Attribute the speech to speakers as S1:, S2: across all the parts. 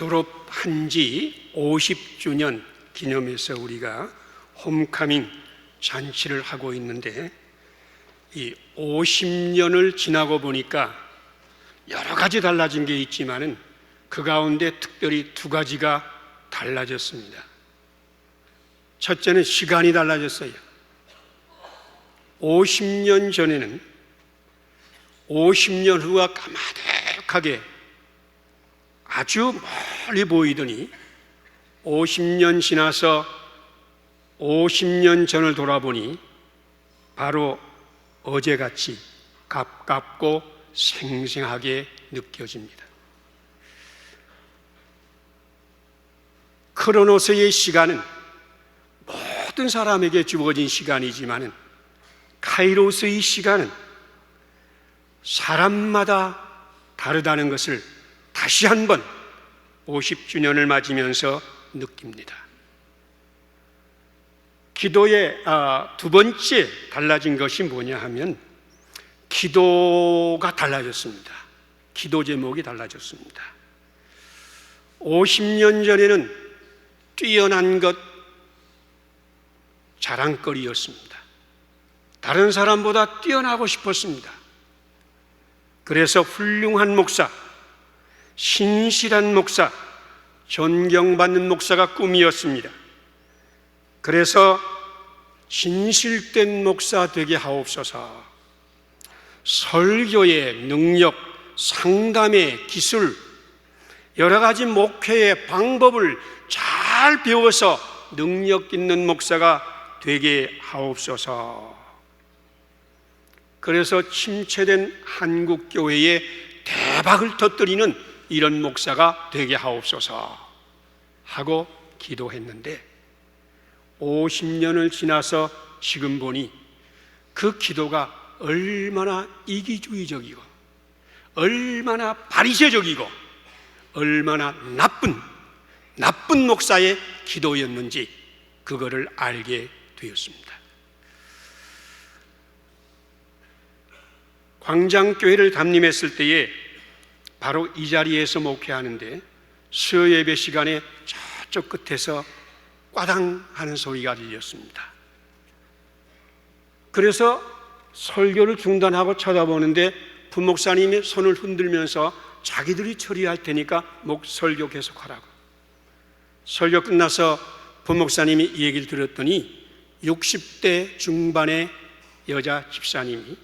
S1: 졸업한 지 50주년 기념해서 우리가 홈카밍 잔치를 하고 있는데, 이 50년을 지나고 보니까 여러 가지 달라진 게 있지만은 그 가운데 특별히 두 가지가 달라졌습니다. 첫째는 시간이 달라졌어요. 50년 전에는 50년 후가 까마득하게 아주 멀리 보이더니 50년 지나서 50년 전을 돌아보니 바로 어제같이 가깝고 생생하게 느껴집니다. 크로노스의 시간은 모든 사람에게 주어진 시간이지만 카이로스의 시간은 사람마다 다르다는 것을 다시 한번 50주년을 맞으면서 느낍니다. 기도의 두 번째 달라진 것이 뭐냐 하면 기도가 달라졌습니다. 기도 제목이 달라졌습니다. 50년 전에는 뛰어난 것 자랑거리였습니다. 다른 사람보다 뛰어나고 싶었습니다. 그래서 훌륭한 목사, 신실한 목사, 존경받는 목사가 꿈이었습니다. 그래서 진실된 목사 되게 하옵소서. 설교의 능력, 상담의 기술, 여러 가지 목회의 방법을 잘 배워서 능력 있는 목사가 되게 하옵소서. 그래서 침체된 한국 교회에 대박을 터뜨리는 이런 목사가 되게 하옵소서 하고 기도했는데 50년을 지나서 지금 보니 그 기도가 얼마나 이기주의적이고 얼마나 바리새적이고 얼마나 나쁜 목사의 기도였는지 그거를 알게 되었습니다. 광장교회를 담임했을 때에 바로 이 자리에서 목회하는데 수요예배 시간에 저쪽 끝에서 꽈당 하는 소리가 들렸습니다. 그래서 설교를 중단하고 쳐다보는데 부목사님이 손을 흔들면서 자기들이 처리할 테니까 설교 계속하라고. 설교 끝나서 부목사님이 이 얘기를 들었더니 60대 중반의 여자 집사님이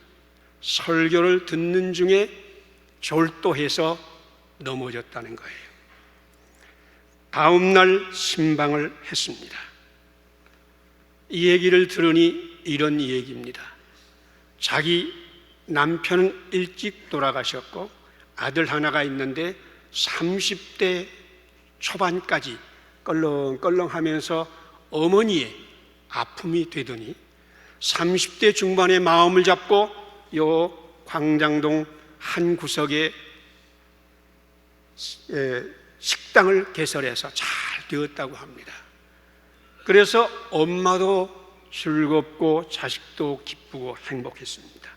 S1: 설교를 듣는 중에 졸도해서 넘어졌다는 거예요. 다음 날 신방을 했습니다. 이 얘기를 들으니 이런 얘기입니다. 자기 남편은 일찍 돌아가셨고 아들 하나가 있는데 30대 초반까지 껄렁껄렁하면서 어머니의 아픔이 되더니 30대 중반에 마음을 잡고 요 광장동 한 구석에 식당을 개설해서 잘 되었다고 합니다. 그래서 엄마도 즐겁고 자식도 기쁘고 행복했습니다.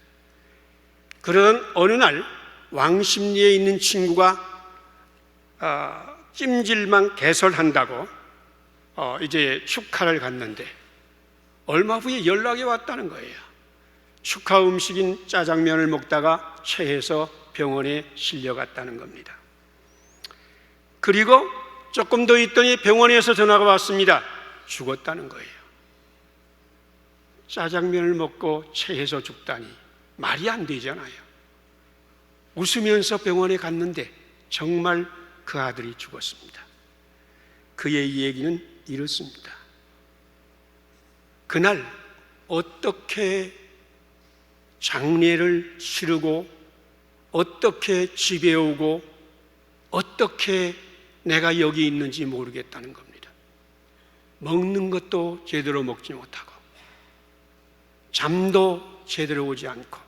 S1: 그런 어느 날 왕십리에 있는 친구가 찜질방 개설한다고 이제 축하를 갔는데 얼마 후에 연락이 왔다는 거예요. 축하 음식인 짜장면을 먹다가 체해서 병원에 실려갔다는 겁니다. 그리고 조금 더 있더니 병원에서 전화가 왔습니다. 죽었다는 거예요. 짜장면을 먹고 체해서 죽다니 말이 안 되잖아요. 웃으면서 병원에 갔는데 정말 그 아들이 죽었습니다. 그의 얘기는 이렇습니다. 그날 어떻게 장례를 치르고 어떻게 집에 오고 어떻게 내가 여기 있는지 모르겠다는 겁니다. 먹는 것도 제대로 먹지 못하고 잠도 제대로 오지 않고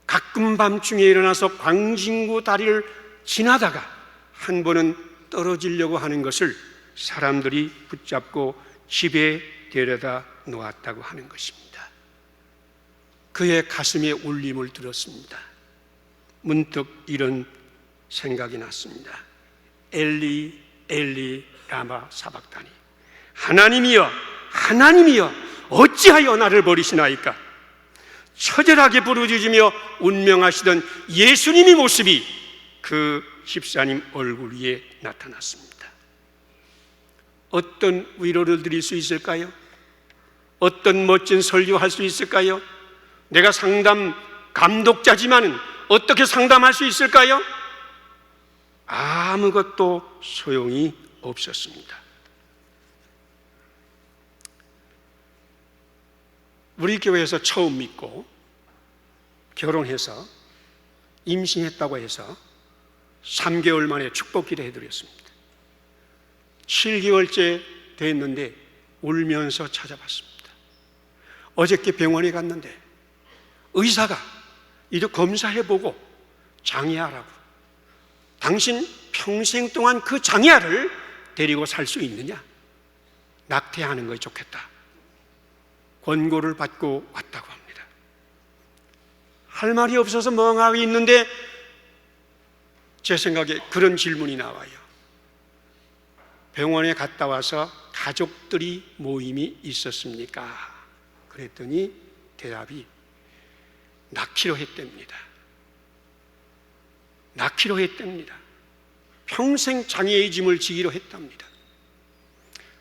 S1: 가끔 밤중에 일어나서 광진구 다리를 지나다가 한 번은 떨어지려고 하는 것을 사람들이 붙잡고 집에 데려다 놓았다고 하는 것입니다. 그의 가슴에 울림을 들었습니다. 문득 이런 생각이 났습니다. 엘리 엘리 라마 사박다니, 하나님이여 하나님이여 어찌하여 나를 버리시나이까. 처절하게 부르짖으며 운명하시던 예수님의 모습이 그 집사님 얼굴 위에 나타났습니다. 어떤 위로를 드릴 수 있을까요? 어떤 멋진 설교할 수 있을까요? 내가 상담 감독자지만은 어떻게 상담할 수 있을까요? 아무것도 소용이 없었습니다. 우리 교회에서 처음 믿고 결혼해서 임신했다고 해서 3개월 만에 축복 기도해드렸습니다. 7개월째 됐는데 울면서 찾아봤습니다. 어저께 병원에 갔는데 의사가 이렇게 검사해보고 장애아라고, 당신 평생 동안 그 장애아를 데리고 살 수 있느냐? 낙태하는 것이 좋겠다. 권고를 받고 왔다고 합니다. 할 말이 없어서 멍하게 있는데 제 생각에 그런 질문이 나와요. 병원에 갔다 와서 가족들이 모임이 있었습니까? 그랬더니 대답이 낳기로 했답니다. 낳기로 했답니다. 평생 장애의 짐을 지기로 했답니다.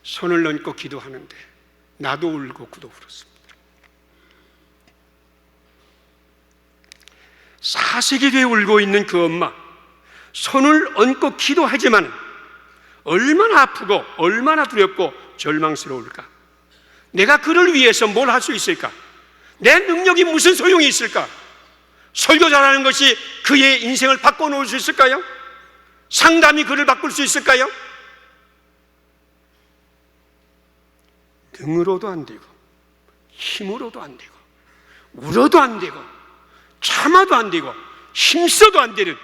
S1: 손을 얹고 기도하는데 나도 울고 그도 울었습니다. 4세기 되어 울고 있는 그 엄마, 손을 얹고 기도하지만 얼마나 아프고 얼마나 두렵고 절망스러울까? 내가 그를 위해서 뭘 할 수 있을까? 내 능력이 무슨 소용이 있을까? 설교 잘하는 것이 그의 인생을 바꿔놓을 수 있을까요? 상담이 그를 바꿀 수 있을까요? 능으로도 안 되고 힘으로도 안 되고 울어도 안 되고 참아도 안 되고 힘써도 안 되는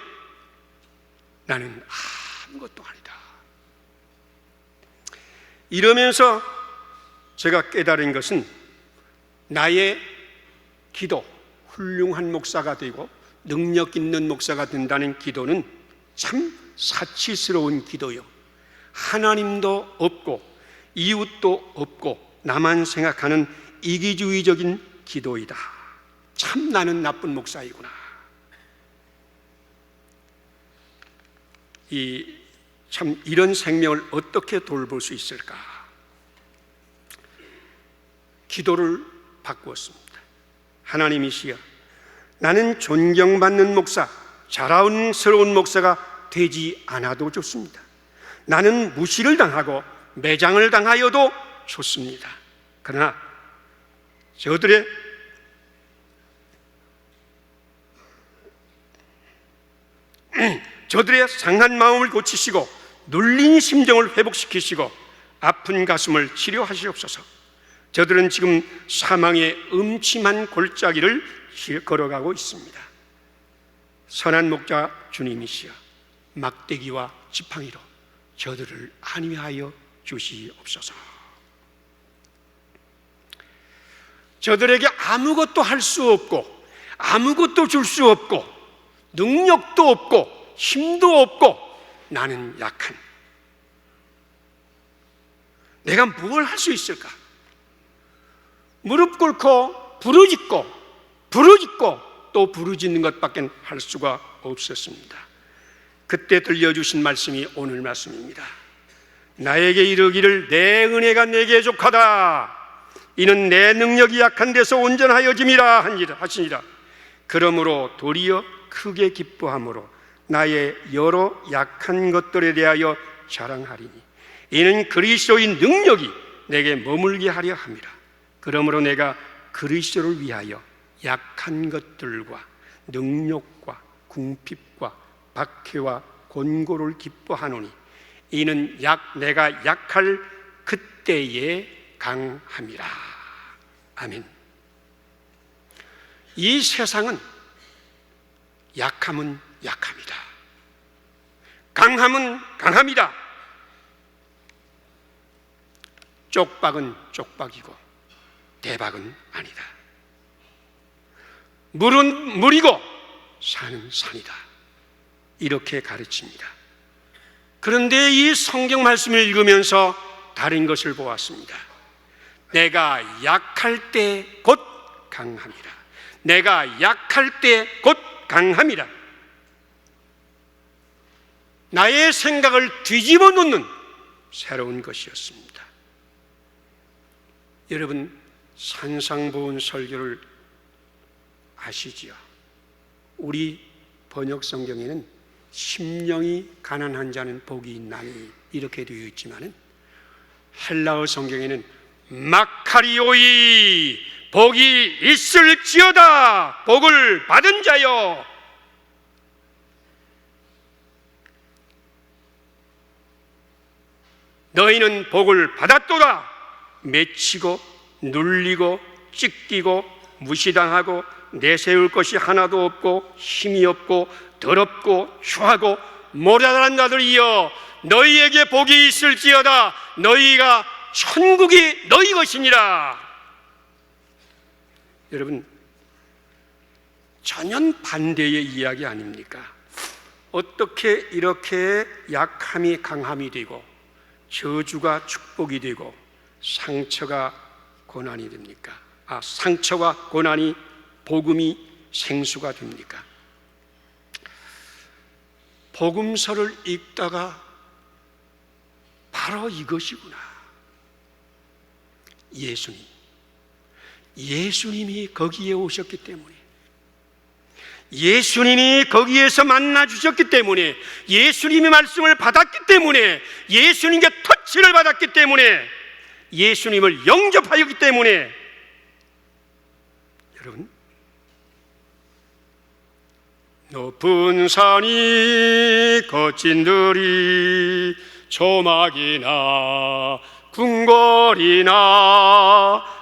S1: 나는 아무것도 아니다. 이러면서 제가 깨달은 것은 나의 기도, 훌륭한 목사가 되고 능력 있는 목사가 된다는 기도는 참 사치스러운 기도요, 하나님도 없고 이웃도 없고 나만 생각하는 이기주의적인 기도이다. 참 나는 나쁜 목사이구나. 참 이런 생명을 어떻게 돌볼 수 있을까? 기도를 바꾸었습니다. 하나님이시여, 나는 존경받는 목사, 자랑스러운 목사가 되지 않아도 좋습니다. 나는 무시를 당하고 매장을 당하여도 좋습니다. 그러나 저들의 상한 마음을 고치시고 눌린 심정을 회복시키시고 아픈 가슴을 치료하시옵소서. 저들은 지금 사망의 음침한 골짜기를 걸어가고 있습니다. 선한 목자 주님이시여, 막대기와 지팡이로 저들을 안위하여 주시옵소서. 저들에게 아무것도 할 수 없고 아무것도 줄 수 없고 능력도 없고 힘도 없고 나는 약한, 내가 뭘 할 수 있을까? 무릎 꿇고 부르짖고 또 부르짖는 것밖에 할 수가 없었습니다. 그때 들려주신 말씀이 오늘 말씀입니다. 나에게 이르기를 내 은혜가 내게 족하다. 이는 내 능력이 약한 데서 온전하여짐이라 하시니라. 그러므로 도리어 크게 기뻐함으로 나의 여러 약한 것들에 대하여 자랑하리니 이는 그리스도의 능력이 내게 머물게 하려 함이라. 그러므로 내가 그리스도를 위하여 약한 것들과 능력과 궁핍과 박해와 곤고를 기뻐하노니 이는 내가 약할 그때에 강함이라. 아멘. 이 세상은 약함은 약합니다. 강함은 강합니다. 쪽박은 쪽박이고 대박은 아니다. 물은 물이고 산은 산이다. 이렇게 가르칩니다. 그런데 이 성경 말씀을 읽으면서 다른 것을 보았습니다. 내가 약할 때 곧 강함이라. 내가 약할 때 곧 강함이라. 나의 생각을 뒤집어 놓는 새로운 것이었습니다. 여러분, 산상보훈 설교를 아시지요? 우리 번역 성경에는 심령이 가난한 자는 복이 있나니 이렇게 되어 있지만 헬라어 성경에는 마카리오이 복이 있을지어다 복을 받은 자여. 너희는 복을 받았도다. 맺히고 눌리고 찢기고 무시당하고 내세울 것이 하나도 없고 힘이 없고 더럽고 추하고 모자란 자들이여, 너희에게 복이 있을지어다. 너희가 천국이 너희 것이니라. 여러분, 전혀 반대의 이야기 아닙니까? 어떻게 이렇게 약함이 강함이 되고 저주가 축복이 되고 상처가 고난이 됩니까? 상처와 고난이 복음이 생수가 됩니까? 복음서를 읽다가 바로 이것이구나. 예수님이 거기에 오셨기 때문에, 예수님이 거기에서 만나 주셨기 때문에, 예수님의 말씀을 받았기 때문에, 예수님께 터치를 받았기 때문에, 예수님을 영접하였기 때문에, 여러분, 높은 산이 거친 들이 조막이나 궁궐이나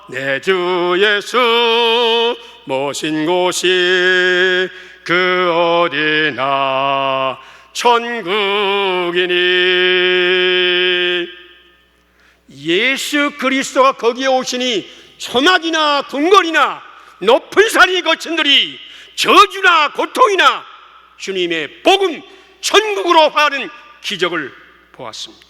S1: 내 주 예수 모신 곳이 그 어디나 천국이니. 예수 그리스도가 거기에 오시니 초막이나 궁궐이나 높은 산이 거친 들이 저주나 고통이나 주님의 복음 천국으로 화하는 기적을 보았습니다.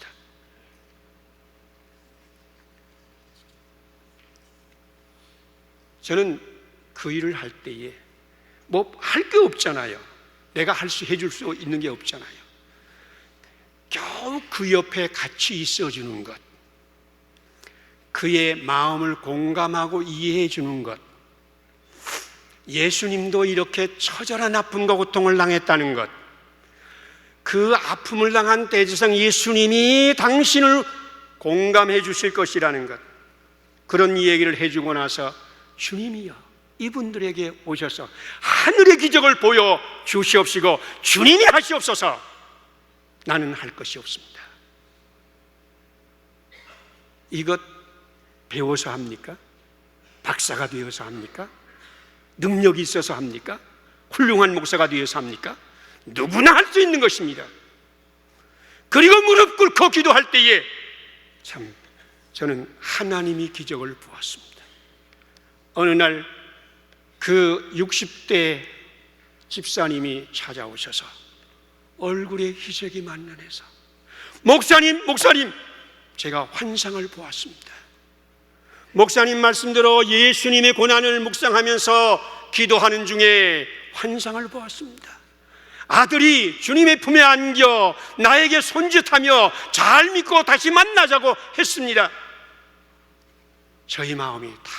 S1: 저는 그 일을 할 때에 뭐 할 게 없잖아요. 내가 해줄 수 있는 게 없잖아요. 겨우 그 옆에 같이 있어주는 것, 그의 마음을 공감하고 이해해 주는 것, 예수님도 이렇게 처절한 아픔과 고통을 당했다는 것, 그 아픔을 당한 대제사장 예수님이 당신을 공감해 주실 것이라는 것, 그런 얘기를 해주고 나서 주님이여 이분들에게 오셔서 하늘의 기적을 보여 주시옵시고 주님이 하시옵소서. 나는 할 것이 없습니다. 이것 배워서 합니까? 박사가 되어서 합니까? 능력이 있어서 합니까? 훌륭한 목사가 되어서 합니까? 누구나 할 수 있는 것입니다. 그리고 무릎 꿇고 기도할 때에 참 저는 하나님이 기적을 보았습니다. 어느 날 그 60대 집사님이 찾아오셔서 얼굴에 희색이 만연해서 목사님 제가 환상을 보았습니다. 목사님 말씀대로 예수님의 고난을 묵상하면서 기도하는 중에 환상을 보았습니다. 아들이 주님의 품에 안겨 나에게 손짓하며 잘 믿고 다시 만나자고 했습니다. 저희 마음이 다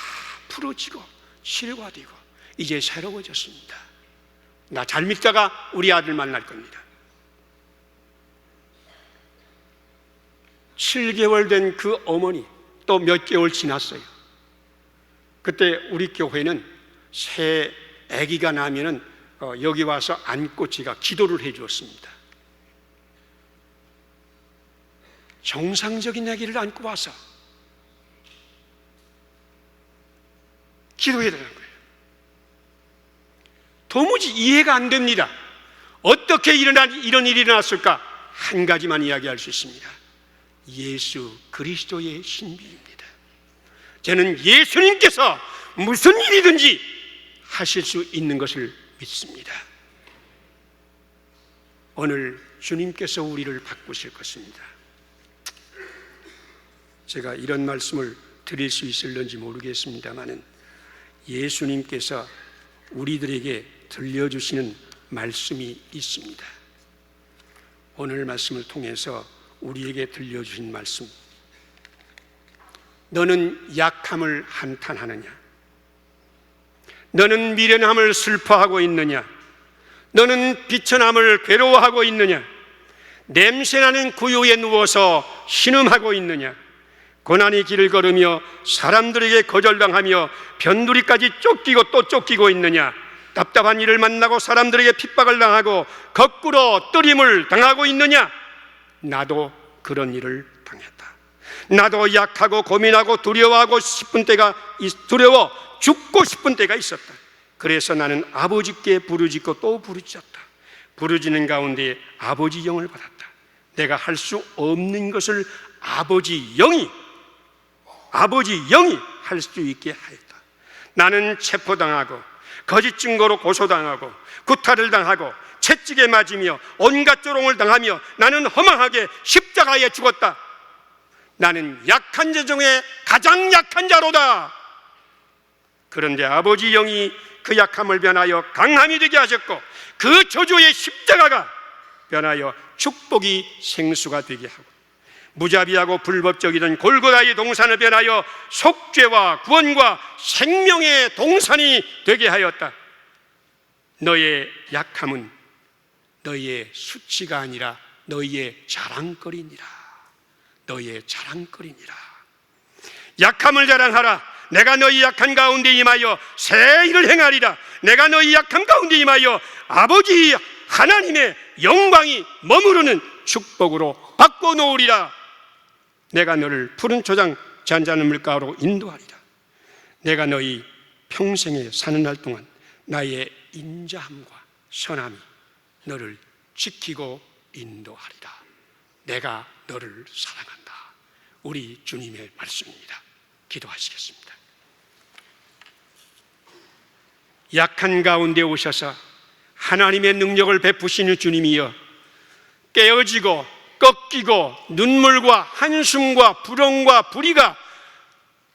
S1: 풀어지고 실과되고 이제 새로워졌습니다. 나 잘 믿다가 우리 아들 만날 겁니다. 7개월 된 그 어머니 또 몇 개월 지났어요. 그때 우리 교회는 새 아기가 나면은 여기 와서 안고 제가 기도를 해 주었습니다. 정상적인 아기를 안고 와서 기도해야 되는 거예요. 도무지 이해가 안 됩니다. 어떻게 이런 일이 일어났을까? 한 가지만 이야기할 수 있습니다. 예수 그리스도의 신비입니다. 저는 예수님께서 무슨 일이든지 하실 수 있는 것을 믿습니다. 오늘 주님께서 우리를 바꾸실 것입니다. 제가 이런 말씀을 드릴 수 있을는지 모르겠습니다만은 예수님께서 우리들에게 들려주시는 말씀이 있습니다. 오늘 말씀을 통해서 우리에게 들려주신 말씀, 너는 약함을 한탄하느냐? 너는 미련함을 슬퍼하고 있느냐? 너는 비천함을 괴로워하고 있느냐? 냄새나는 구유에 누워서 신음하고 있느냐? 고난의 길을 걸으며 사람들에게 거절당하며 변두리까지 쫓기고 또 쫓기고 있느냐? 답답한 일을 만나고 사람들에게 핍박을 당하고 거꾸로 뜨림을 당하고 있느냐? 나도 그런 일을 당했다. 나도 약하고 고민하고 두려워 죽고 싶은 때가 있었다. 그래서 나는 아버지께 부르짖고 또 부르짖었다. 부르짖는 가운데 아버지 영을 받았다. 내가 할 수 없는 것을 아버지 영이 할 수 있게 하였다. 나는 체포당하고 거짓 증거로 고소당하고 구타를 당하고 채찍에 맞으며 온갖 조롱을 당하며 나는 허망하게 십자가에 죽었다. 나는 약한 자 중에 가장 약한 자로다. 그런데 아버지 영이 그 약함을 변하여 강함이 되게 하셨고 그 저주의 십자가가 변하여 축복이 생수가 되게 하고 무자비하고 불법적이던 골고다의 동산을 변하여 속죄와 구원과 생명의 동산이 되게 하였다. 너의 약함은 너희의 수치가 아니라 너희의 자랑거리니라. 너희의 자랑거리니라. 약함을 자랑하라. 내가 너희 약한 가운데 임하여 새 일을 행하리라. 내가 너희 약함 가운데 임하여 아버지 하나님의 영광이 머무르는 축복으로 바꿔놓으리라. 내가 너를 푸른 초장 잔잔한 물가로 인도하리라. 내가 너희 평생에 사는 날 동안 나의 인자함과 선함이 너를 지키고 인도하리라. 내가 너를 사랑한다. 우리 주님의 말씀입니다. 기도하시겠습니다. 약한 가운데 오셔서 하나님의 능력을 베푸시는 주님이여, 깨어지고 꺾이고 눈물과 한숨과 불엄과 불의가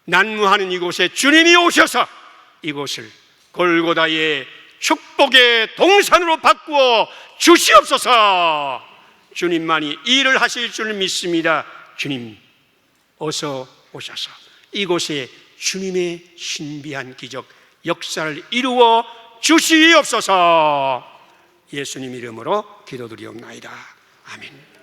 S1: 난무하는 이곳에 주님이 오셔서 이곳을 골고다의 축복의 동산으로 바꾸어 주시옵소서. 주님만이 이 일을 하실 줄 믿습니다. 주님 어서 오셔서 이곳에 주님의 신비한 기적 역사를 이루어 주시옵소서. 예수님 이름으로 기도드리옵나이다. 아멘.